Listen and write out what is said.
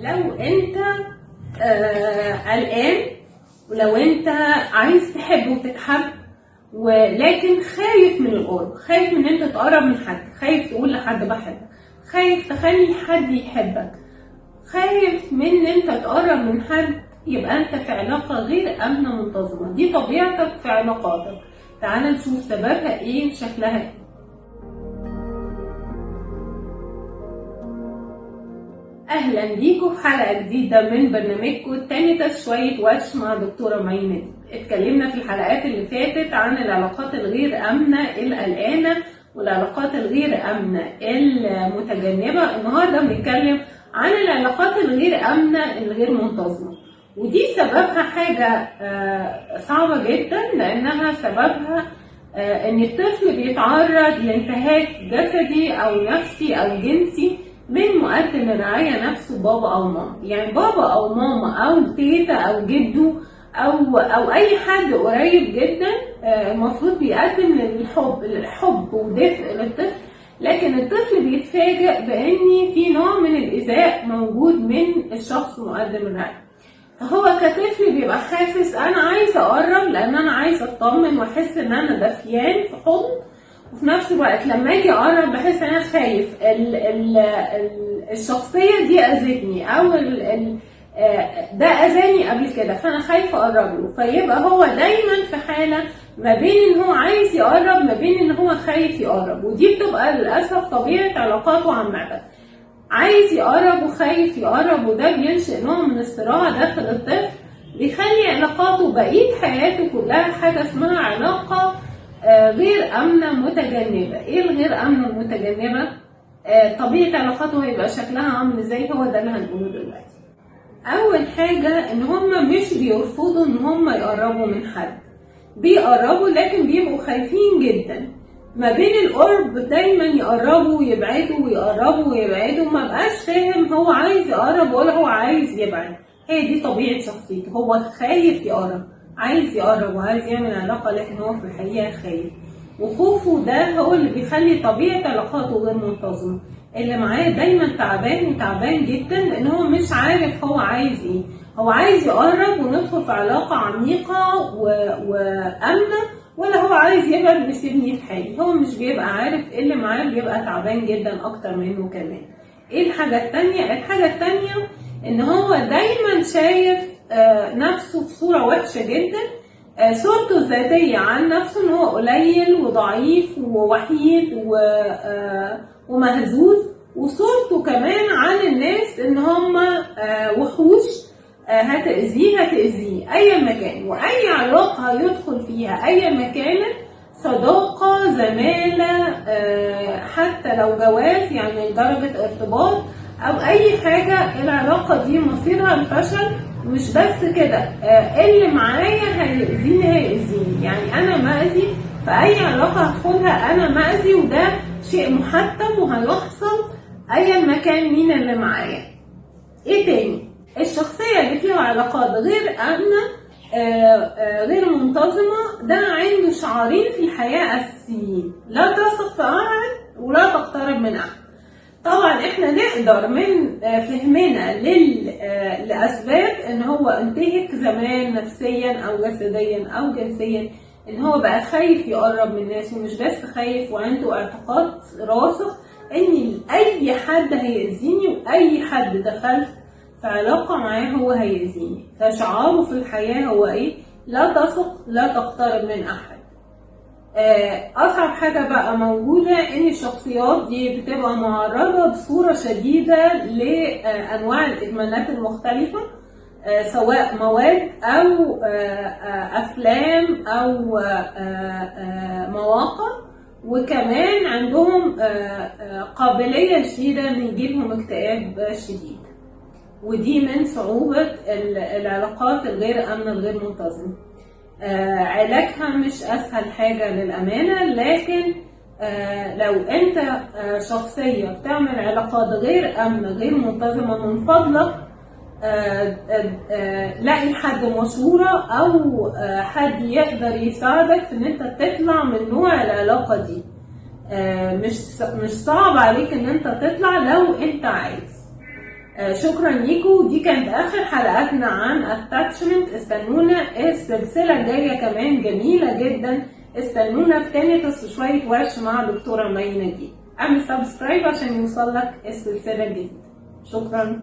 لو انت قلقان، ولو انت عايز تحب وتتحب ولكن خايف من القرب، خايف من انت تقرب من حد، خايف تقول لحد بحبك، خايف تخلي حد يحبك، خايف من ان انت تقرب من حد، يبقى انت في علاقة غير امنة منتظمة. دي طبيعتك في علاقاتك. تعال نشوف سببها ايه وشكلها ايه. اهلا بيكم في حلقه جديده من برنامجكم التاني شويه وش مع دكتوره مي. اتكلمنا في الحلقات اللي فاتت عن العلاقات الغير امنه القلقانه والعلاقات الغير امنه المتجنبه. النهارده بنتكلم عن العلاقات الغير امنه الغير منتظمه، ودي سببها حاجه صعبه جدا، لانها سببها ان الطفل بيتعرض لانتهاك جسدي او نفسي او جنسي من مقدم الرعاية نفسه، بابا أو ماما. يعني بابا أو ماما أو تيتا أو جدو أو أي حد قريب جدا المفروض بيقدم الحب ودفء للطفل، لكن الطفل بيتفاجئ بأن في نوع من الإيذاء موجود من الشخص مقدم الرعاية. فهو كطفل بيبقى حاسس أنا عايز أقرب، لأن أنا عايز أطمن وأحس إن أنا دفيان في حضن، وفي نفس الوقت لما اجي اقرب بحس ان انا خايف الشخصيه دي اذتني او ده اذاني قبل كده، فانا خايفه اقرب له. فيبقى هو دايما في حاله ما بين ان هو عايز يقرب، ما بين ان هو خايف يقرب. ودي بتبقى للاسف طبيعه علاقاته عامه، عايز يقرب وخايف يقرب، وده بينشئ نوع من الصراع داخل الطفل، بيخلي علاقاته بقيه حياته كلها حاجه اسمها علاقه غير امنه متجنبه. ايه الغير امنه المتجنبه؟ طبيعه علاقاته هيبقى شكلها عامل ازاي؟ هو ده اللي هنقوله دلوقتي. اول حاجه ان هم مش بيرفضوا ان هم يقربوا من حد، بيقربوا لكن بيبقوا خايفين جدا ما بين القرب، دايما يقربوا ويبعدوا ويقربوا ويبعدوا، ما بقاش فاهم هو عايز يقرب ولا هو عايز يبعد. هي دي طبيعه شخصيته، هو خايف يقرب، عايز يقرب وعايز يعمل علاقة، لكن هو في الحقيقة خايف. وخوفه ده هو اللي بيخلي طبيعة علاقاته غير منتظمة. اللي معاه دايما تعبان وتعبان جدا، لان هو مش عارف هو عايز ايه. هو عايز يقرب وندخل في علاقة عميقة وآمنة، ولا هو عايز يبعد ويسيبني في حالي. هو مش بيبقى عارف ايه اللي معاه، بيبقى تعبان جدا اكتر منه كمان. ايه الحاجة التانية؟ الحاجة التانية ان هو دايما شايف نفسه في صورة وحشة جدا. صورته الذاتية عن نفسه ان هو قليل وضعيف ووحيد ومهزوز، وصورته كمان عن الناس ان هم وحوش، هتأذيه اي مكان، واي علاقة يدخل فيها اي مكان، صداقة، زمالة، حتى لو جواز يعني درجة ارتباط او اي حاجة، العلاقة دي مصيرها الفشل. مش بس كده، اللي معايا هيأذيني، يعني انا مأذي في اي علاقة هدخلها، انا مأذي، وده شيء محتم وهيحصل ايا مكان مين اللي معايا. ايه تاني؟ الشخصية اللي فيها علاقات غير امنة غير منتظمة، ده عنده شعارين في الحياة اساسيين: لا تثق في احد ولا تقترب من احد. طبعا احنا نقدر من فهمنا لأسباب ان هو انتهك زمان نفسيا او جسديا او جنسيا، ان هو بقى خايف يقرب من الناس، ومش بس خايف، وعنده اعتقاد راسخ ان اي حد هيأذيني، واي حد دخلت في علاقة معاه هو هيأذيني. فشعاره في الحياة هو ايه؟ لا تثق، لا تقترب من احد. أصعب حاجة بقى موجودة إن الشخصيات دي بتبقى معرضة بصورة شديدة لأنواع الإدمانات المختلفة، سواء مواد أو أفلام أو مواقع، وكمان عندهم قابلية شديدة إن يجيلهم اكتئاب شديد. ودي من صعوبة العلاقات الغير آمنة الغير منتظمة. علاجها مش اسهل حاجة للامانة، لكن لو انت شخصية بتعمل علاقات غير امنة غير منتظمة، من فضلك لاقي حد مشورة او حد يقدر يساعدك في ان انت تطلع من نوع العلاقة دي. مش صعب عليك ان انت تطلع لو انت عايز. شكرا ليكم. دي كانت اخر حلقاتنا عن attachment. استنونا السلسله الجايه كمان جميله جدا. استنونا في تاني شويه ورش مع دكتوره مي نجيب. اعمل سبسكرايب عشان يوصلك السلسله الجديده. شكرا.